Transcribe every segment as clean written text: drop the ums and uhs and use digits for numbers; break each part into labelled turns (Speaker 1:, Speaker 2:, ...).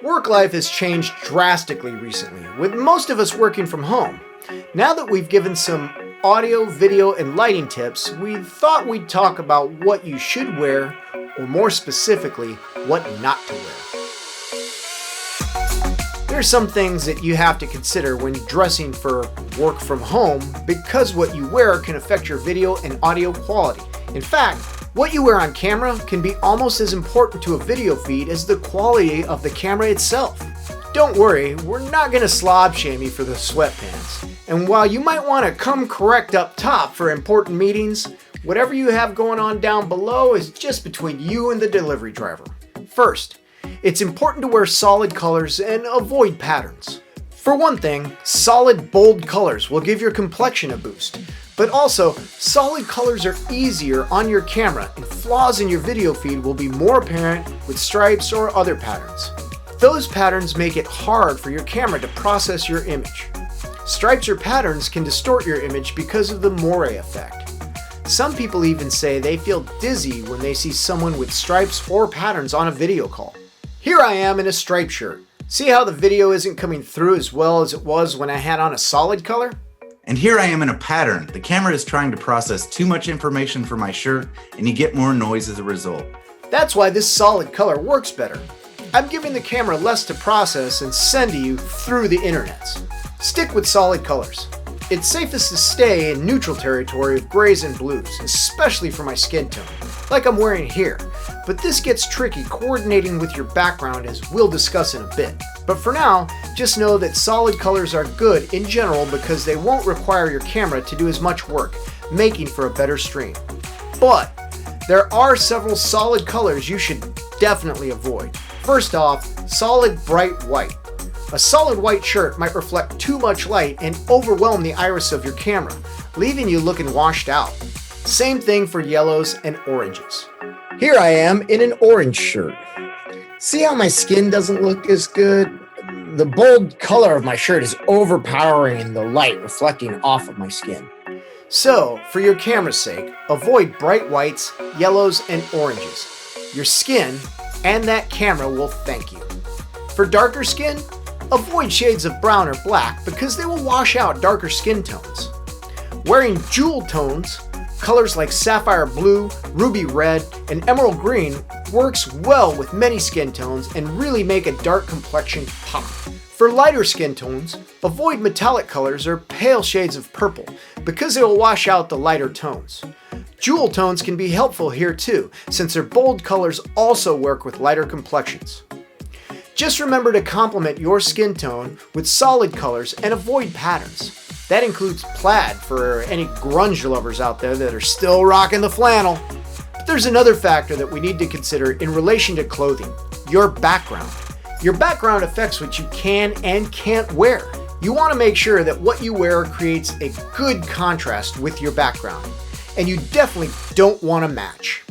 Speaker 1: Work life has changed drastically recently, with most of us working from home. Now that we've given some audio, video, and lighting tips, we thought we'd talk about what you should wear, or more specifically, what not to wear. There are some things that you have to consider when dressing for work from home because what you wear can affect your video and audio quality. In fact, what you wear on camera can be almost as important to a video feed as the quality of the camera itself. Don't worry, we're not going to slob shame you for the sweatpants. And while you might want to come correct up top for important meetings, whatever you have going on down below is just between you and the delivery driver. First, it's important to wear solid colors and avoid patterns. For one thing, solid, bold colors will give your complexion a boost. But also, solid colors are easier on your camera, and flaws in your video feed will be more apparent with stripes or other patterns. Those patterns make it hard for your camera to process your image. Stripes or patterns can distort your image because of the moire effect. Some people even say they feel dizzy when they see someone with stripes or patterns on a video call. Here I am in a striped shirt. See how the video isn't coming through as well as it was when I had on a solid color?
Speaker 2: And here I am in a pattern. The camera is trying to process too much information for my shirt, and you get more noise as a result.
Speaker 1: That's why this solid color works better. I'm giving the camera less to process and send to you through the internets. Stick with solid colors. It's safest to stay in neutral territory of grays and blues, especially for my skin tone, like I'm wearing here. But this gets tricky coordinating with your background, as we'll discuss in a bit. But for now, just know that solid colors are good in general because they won't require your camera to do as much work, making for a better stream. But there are several solid colors you should definitely avoid. First off, solid bright white. A solid white shirt might reflect too much light and overwhelm the iris of your camera, leaving you looking washed out. Same thing for yellows and oranges. Here I am in an orange shirt. See how my skin doesn't look as good? The bold color of my shirt is overpowering the light reflecting off of my skin. So, for your camera's sake, avoid bright whites, yellows, and oranges. Your skin and that camera will thank you. For darker skin, avoid shades of brown or black because they will wash out darker skin tones. Wearing jewel tones, colors like sapphire blue, ruby red, and emerald green works well with many skin tones and really make a dark complexion pop. For lighter skin tones, avoid metallic colors or pale shades of purple because it will wash out the lighter tones. Jewel tones can be helpful here too, since their bold colors also work with lighter complexions. Just remember to complement your skin tone with solid colors and avoid patterns. That includes plaid for any grunge lovers out there that are still rocking the flannel. But there's another factor that we need to consider in relation to clothing: your background. Your background affects what you can and can't wear. You want to make sure that what you wear creates a good contrast with your background. And you definitely don't want to match.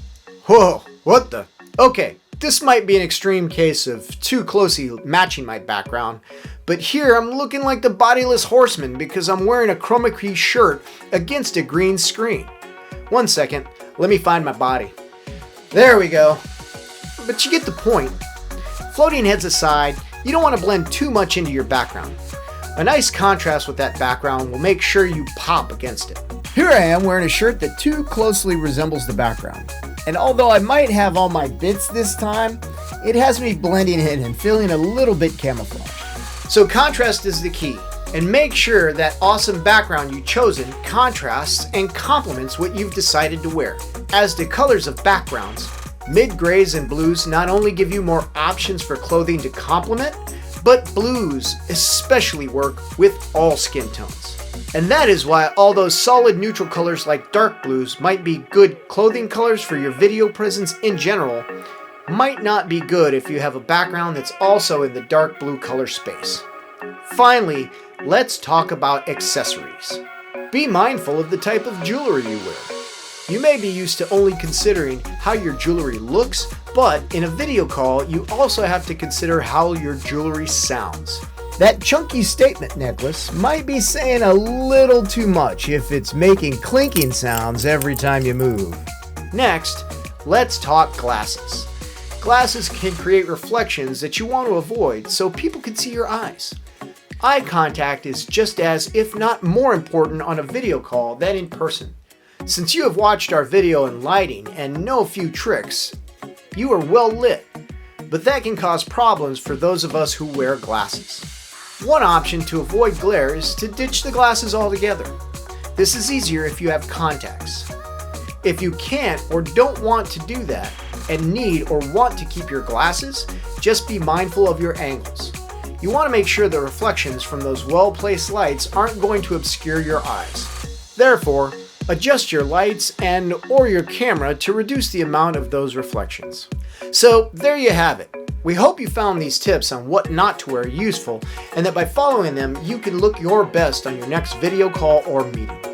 Speaker 1: Whoa, what the? Okay. This might be an extreme case of too closely matching my background, but here I'm looking like the bodiless horseman because I'm wearing a chroma key shirt against a green screen. One second, let me find my body. There we go. But you get the point. Floating heads aside, you don't want to blend too much into your background. A nice contrast with that background will make sure you pop against it. Here I am wearing a shirt that too closely resembles the background. And although I might have all my bits this time, it has me blending in and feeling a little bit camouflaged. So contrast is the key, and make sure that awesome background you've chosen contrasts and complements what you've decided to wear. As the colors of backgrounds, mid-grays and blues not only give you more options for clothing to complement, but blues especially work with all skin tones. And that is why although solid neutral colors like dark blues might be good clothing colors for your video presence in general, might not be good if you have a background that's also in the dark blue color space. Finally, let's talk about accessories. Be mindful of the type of jewelry you wear. You may be used to only considering how your jewelry looks, but in a video call, you also have to consider how your jewelry sounds. That chunky statement necklace might be saying a little too much if it's making clinking sounds every time you move. Next, let's talk glasses. Glasses can create reflections that you want to avoid so people can see your eyes. Eye contact is just as, if not more important on a video call than in person. Since you have watched our video on lighting and know a few tricks, you are well lit, but that can cause problems for those of us who wear glasses. One option to avoid glare is to ditch the glasses altogether. This is easier if you have contacts. If you can't or don't want to do that and need or want to keep your glasses, just be mindful of your angles. You want to make sure the reflections from those well-placed lights aren't going to obscure your eyes. Therefore, adjust your lights and or your camera to reduce the amount of those reflections. So there you have it. We hope you found these tips on what not to wear useful and that by following them you can look your best on your next video call or meeting.